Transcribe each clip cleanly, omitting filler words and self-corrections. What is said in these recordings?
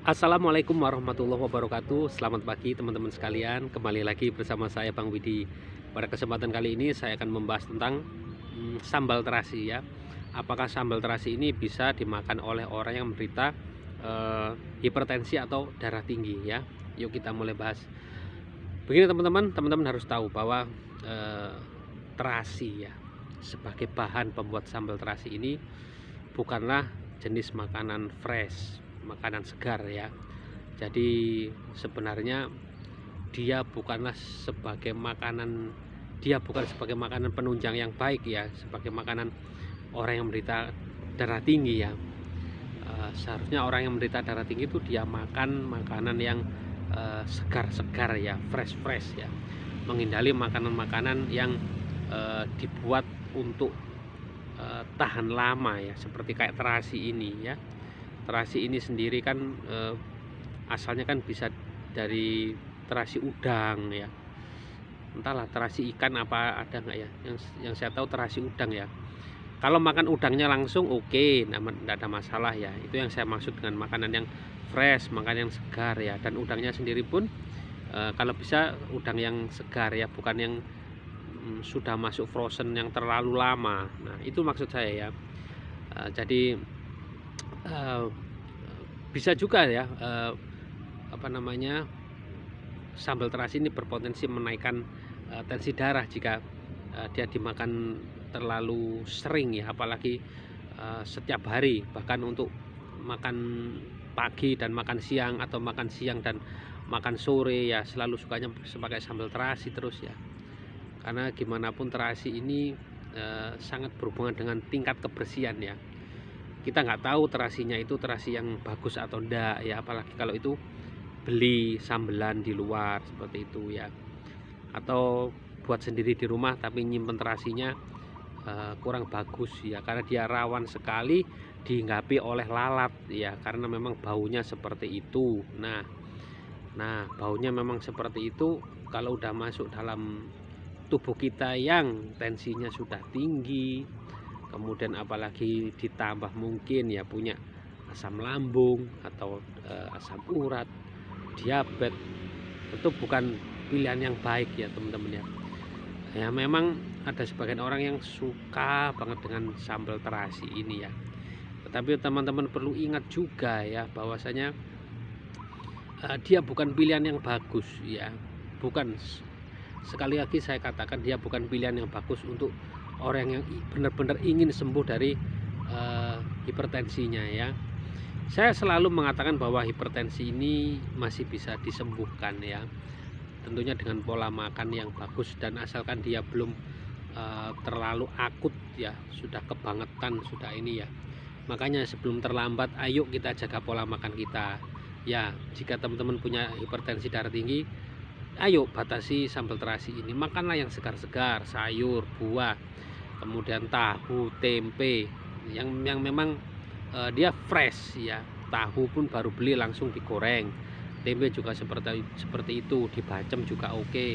Assalamualaikum warahmatullahi wabarakatuh. Selamat pagi teman-teman sekalian. Kembali lagi bersama saya Bang Widi. Pada kesempatan kali ini saya akan membahas tentang sambal terasi ya. Apakah sambal terasi ini bisa dimakan oleh orang yang menderita hipertensi atau darah tinggi ya. Yuk kita mulai bahas. Begini teman-teman, teman-teman harus tahu bahwa eh, terasi ya sebagai bahan pembuat sambal terasi ini bukanlah jenis makanan fresh, makanan segar ya. Jadi sebenarnya dia bukanlah sebagai makanan dia bukan sebagai makanan penunjang yang baik ya, sebagai makanan orang yang menderita darah tinggi ya. Seharusnya orang yang menderita darah tinggi itu dia makan makanan yang segar-segar ya, fresh-fresh ya. Menghindari makanan-makanan yang dibuat untuk tahan lama ya, seperti kayak terasi ini ya. Terasi ini sendiri kan asalnya kan bisa dari terasi udang ya, entahlah terasi ikan apa ada nggak ya, yang saya tahu terasi udang ya. Kalau makan udangnya langsung oke, nggak ada masalah ya. Itu yang saya maksud dengan makanan yang fresh, makanan yang segar ya. Dan udangnya sendiri pun kalau bisa udang yang segar ya, bukan yang sudah masuk frozen yang terlalu lama. Nah itu maksud saya ya. Jadi bisa juga ya sambal terasi ini berpotensi menaikkan tensi darah jika dia dimakan terlalu sering ya, apalagi setiap hari, bahkan untuk makan pagi dan makan siang, atau makan siang dan makan sore ya, selalu sukanya sebagai sambal terasi terus ya. Karena gimana pun terasi ini sangat berhubungan dengan tingkat kebersihan ya. Kita nggak tahu terasinya itu terasi yang bagus atau enggak ya, apalagi kalau itu beli sambelan di luar seperti itu ya, atau buat sendiri di rumah tapi nyimpen terasinya kurang bagus ya, karena dia rawan sekali dihinggapi oleh lalat ya, karena memang baunya seperti itu. Nah baunya memang seperti itu. Kalau udah masuk dalam tubuh kita yang tensinya sudah tinggi, kemudian apalagi ditambah mungkin ya punya asam lambung atau asam urat, diabetes, itu bukan pilihan yang baik ya teman-teman ya. Ya memang ada sebagian orang yang suka banget dengan sambal terasi ini ya. Tetapi teman-teman perlu ingat juga ya, bahwasanya dia bukan pilihan yang bagus ya. Bukan, sekali lagi saya katakan, dia bukan pilihan yang bagus untuk orang yang benar-benar ingin sembuh dari hipertensinya ya. Saya selalu mengatakan bahwa hipertensi ini masih bisa disembuhkan ya, tentunya dengan pola makan yang bagus, dan asalkan dia belum terlalu akut ya, sudah kebangetan, sudah ini ya. Makanya sebelum terlambat, ayo kita jaga pola makan kita ya. Jika teman-teman punya hipertensi darah tinggi, ayo batasi sambal terasi ini. Makanlah yang segar-segar, sayur, buah, kemudian tahu, tempe yang memang dia fresh ya. Tahu pun baru beli langsung digoreng, tempe juga seperti itu, dibacem juga oke,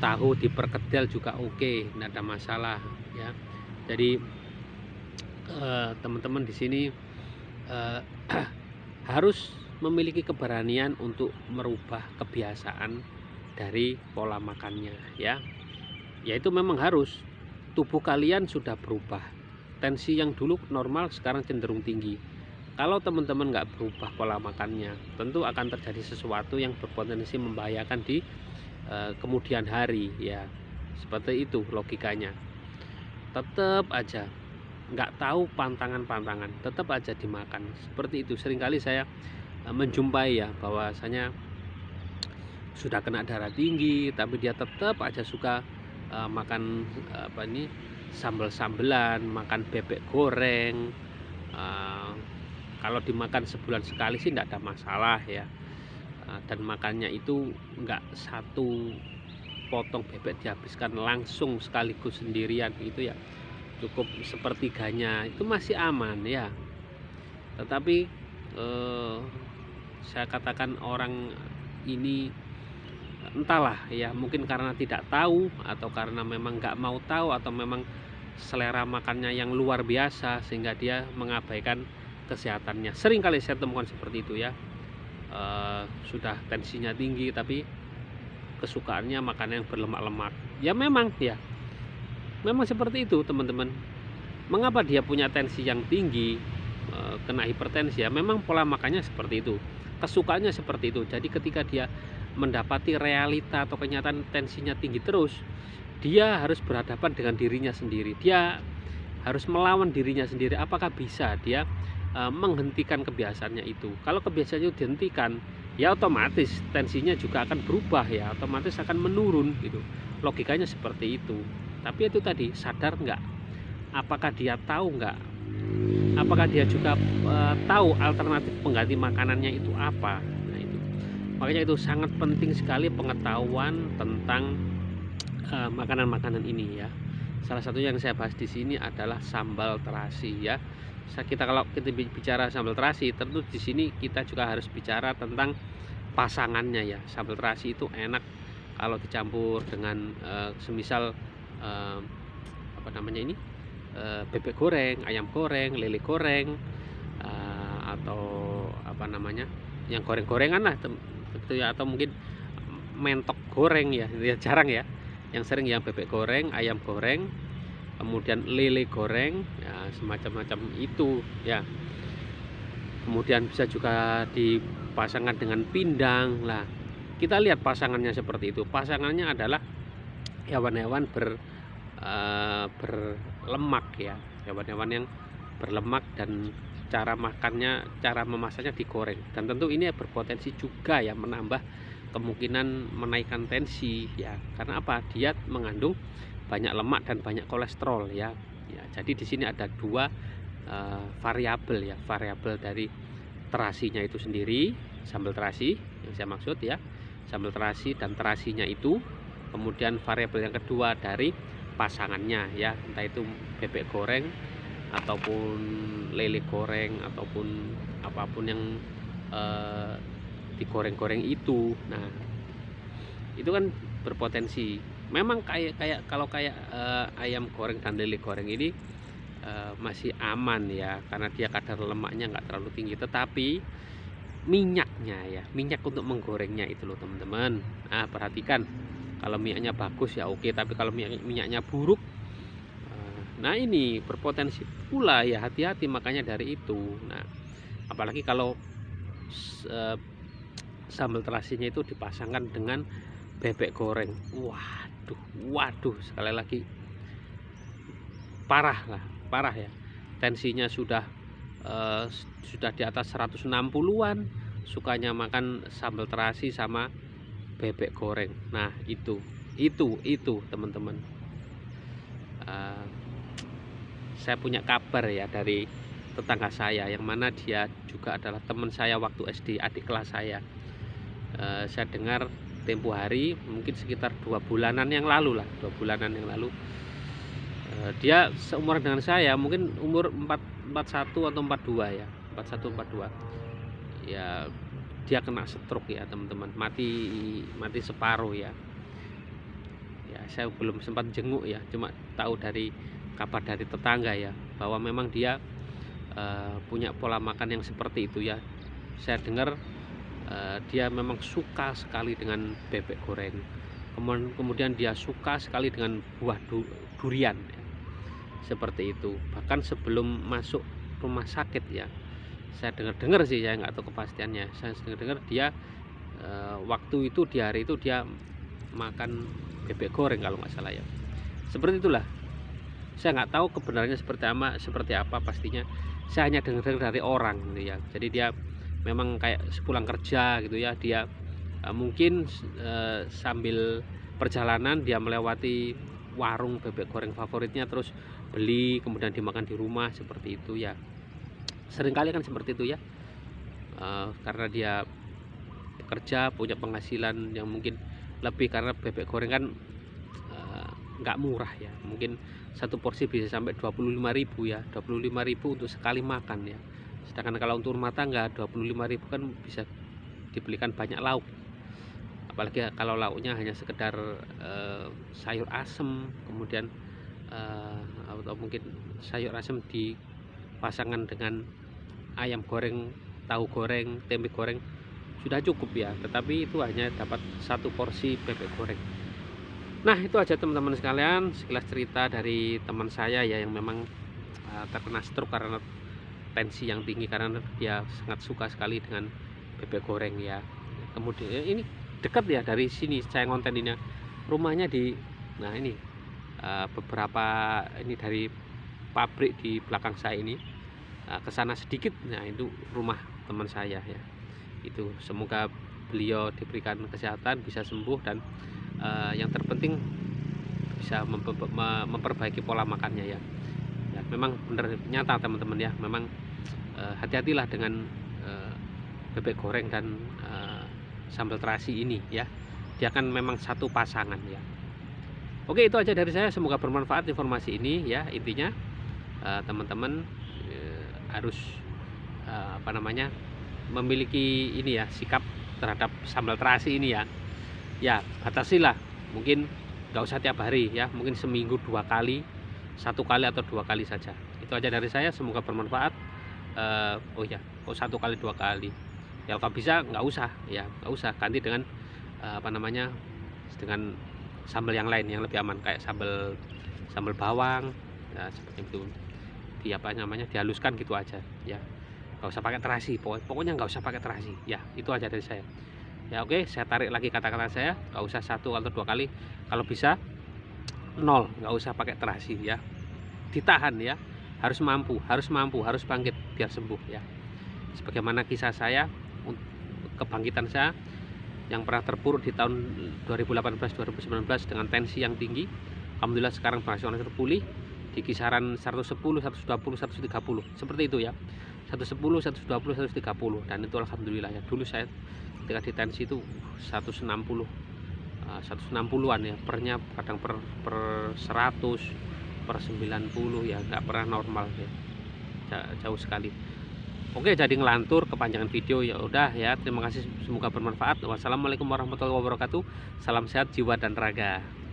tahu diperkedel juga oke, tidak ada masalah ya. Jadi teman-teman di sini harus memiliki keberanian untuk merubah kebiasaan dari pola makannya ya. Yaitu memang harus, tubuh kalian sudah berubah, tensi yang dulu normal sekarang cenderung tinggi. Kalau teman-teman nggak berubah pola makannya, tentu akan terjadi sesuatu yang berpotensi membahayakan di kemudian hari ya. Seperti itu logikanya. Tetap aja nggak tahu pantangan-pantangan, tetap aja dimakan seperti itu. Seringkali saya menjumpai ya, bahwasanya sudah kena darah tinggi tapi dia tetap aja suka makan sambel-sambelan, makan bebek goreng. Kalau dimakan sebulan sekali sih tidak ada masalah ya. Dan makannya itu enggak satu potong bebek dihabiskan langsung sekaligus sendirian gitu ya, cukup sepertiganya, itu masih aman ya. Tetapi saya katakan orang ini entahlah ya, mungkin karena tidak tahu, atau karena memang nggak mau tahu, atau memang selera makannya yang luar biasa sehingga dia mengabaikan kesehatannya. Sering kali saya temukan seperti itu ya. sudah tensinya tinggi tapi kesukaannya makanan yang berlemak-lemak. Ya memang seperti itu teman-teman. Mengapa dia punya tensi yang tinggi, kena hipertensi, ya memang pola makannya seperti itu, kesukaannya seperti itu. Jadi ketika dia mendapati realita atau kenyataan tensinya tinggi terus, dia harus berhadapan dengan dirinya sendiri, dia harus melawan dirinya sendiri. Apakah bisa dia menghentikan kebiasaannya itu? Kalau kebiasaannya dihentikan, ya otomatis tensinya juga akan berubah, ya otomatis akan menurun gitu. Logikanya seperti itu. Tapi itu tadi, sadar nggak? Apakah dia tahu nggak? Apakah dia juga tahu alternatif pengganti makanannya itu apa? Nah itu, makanya itu sangat penting sekali pengetahuan tentang makanan-makanan ini ya. Salah satu yang saya bahas di sini adalah sambal terasi ya. Kalau kita bicara sambal terasi, tentu di sini kita juga harus bicara tentang pasangannya ya. Sambal terasi itu enak kalau dicampur dengan semisal apa namanya ini, bebek goreng, ayam goreng, lele goreng, atau apa namanya yang goreng-gorengan lah gitu ya, atau mungkin mentok goreng ya, jarang ya. Yang sering yang bebek goreng, ayam goreng, kemudian lele goreng ya, semacam-macam itu ya. Kemudian bisa juga dipasangkan dengan pindang lah. Kita lihat pasangannya seperti itu. Pasangannya adalah hewan-hewan berlemak ya, hewan-hewan yang berlemak, dan cara makannya, cara memasaknya digoreng. Dan tentu ini berpotensi juga ya menambah kemungkinan menaikkan tensi ya. Karena apa? Dia mengandung banyak lemak dan banyak kolesterol ya. Jadi di sini ada dua variabel ya, variabel dari terasinya itu sendiri, sambal terasi yang saya maksud ya, sambal terasi dan terasinya itu. Kemudian variabel yang kedua dari pasangannya ya, entah itu bebek goreng ataupun lele goreng ataupun apapun yang digoreng-goreng itu. Nah itu kan berpotensi. Memang kayak kalau ayam goreng dan lele goreng ini masih aman ya, karena dia kadar lemaknya nggak terlalu tinggi. Tetapi minyaknya ya, minyak untuk menggorengnya itu loh teman-teman. Nah perhatikan, kalau minyaknya bagus ya oke, tapi kalau minyaknya buruk, nah ini berpotensi pula ya, hati-hati makanya dari itu. Nah apalagi kalau sambal terasinya itu dipasangkan dengan bebek goreng, waduh sekali lagi parah ya. Tensinya sudah di atas 160-an, sukanya makan sambal terasi sama bebek goreng. Nah itu teman-teman. Saya punya kabar ya dari tetangga saya, yang mana dia juga adalah teman saya waktu SD, adik kelas saya. Saya dengar tempo hari, mungkin sekitar 2 bulanan yang lalu lah, 2 bulanan yang lalu, dia seumuran dengan saya, mungkin umur 41 atau 42 ya, 41 42 ya. Dia kena stroke ya teman-teman, mati separuh ya. Saya belum sempat jenguk ya, cuma tahu dari kabar dari tetangga ya, bahwa memang dia punya pola makan yang seperti itu ya. Saya dengar dia memang suka sekali dengan bebek goreng, kemudian dia suka sekali dengan buah durian ya. Seperti itu. Bahkan sebelum masuk rumah sakit ya, saya dengar sih, saya nggak tahu kepastiannya, saya dengar dia waktu itu, di hari itu dia makan bebek goreng kalau nggak salah ya. Seperti itulah. Saya nggak tahu kebenarannya seperti apa pastinya. Saya hanya dengar dari orang gitu ya. Jadi dia memang kayak sepulang kerja gitu ya, dia mungkin sambil perjalanan dia melewati warung bebek goreng favoritnya, terus beli kemudian dimakan di rumah, seperti itu ya. Seringkali kan seperti itu ya, karena dia bekerja punya penghasilan yang mungkin lebih, karena bebek goreng kan nggak murah ya, mungkin satu porsi bisa sampai 25.000 ya, 25.000 untuk sekali makan ya. Sedangkan kalau untuk rumah tangga 25.000 kan bisa dibelikan banyak lauk, apalagi kalau lauknya hanya sekedar sayur asem, kemudian atau mungkin sayur asem dipasangkan dengan ayam goreng, tahu goreng, tempe goreng, sudah cukup ya, tetapi itu hanya dapat satu porsi bebek goreng. Nah, itu aja teman-teman sekalian, sekilas cerita dari teman saya ya yang memang terkena stroke karena tensi yang tinggi, karena dia sangat suka sekali dengan bebek goreng ya. Kemudian ini dekat ya dari sini saya ngonten ini, rumahnya di, nah ini beberapa ini dari pabrik di belakang saya ini, ke sana sedikit, nah itu rumah teman saya ya. Itu semoga beliau diberikan kesehatan, bisa sembuh, dan yang terpenting bisa memperbaiki pola makannya ya. Ya memang benar nyata teman-teman ya, memang hati-hatilah dengan bebek goreng dan sambal terasi ini ya, dia kan memang satu pasangan ya. Oke, itu aja dari saya, semoga bermanfaat informasi ini ya. Intinya teman-teman harus apa namanya, memiliki ini ya, sikap terhadap sambal terasi ini ya. Ya batasilah, mungkin nggak usah tiap hari ya, mungkin seminggu 2 kali, 1 kali atau 2 kali saja. Itu aja dari saya, semoga bermanfaat. Oh ya, kok 1 kali 2 kali ya, kalau bisa nggak usah ya, nggak usah, ganti dengan apa namanya, dengan sambal yang lain yang lebih aman, kayak sambal bawang ya, seperti itu, di apa namanya, dihaluskan gitu aja ya, nggak usah pakai terasi, pokoknya nggak usah pakai terasi ya. Itu aja dari saya ya. Oke, saya tarik lagi kata-kata saya, nggak usah 1 atau 2 kali, kalau bisa 0, nggak usah pakai terasi ya, ditahan ya, harus mampu, harus bangkit biar sembuh ya. Sebagaimana kisah saya, kebangkitan saya yang pernah terpuruk di tahun 2018-2019 dengan tensi yang tinggi, alhamdulillah sekarang berhasil terpulih di kisaran 110, 120, 130 seperti itu ya, 110, 120, 130, dan itu alhamdulillah ya. Dulu saya ketika di tensi itu 160-an ya, pernya kadang per 100, per 90 ya, nggak pernah normal ya, jauh sekali. Oke, jadi ngelantur kepanjangan video ya udah ya. Terima kasih, semoga bermanfaat. Wassalamualaikum warahmatullahi wabarakatuh. Salam sehat jiwa dan raga.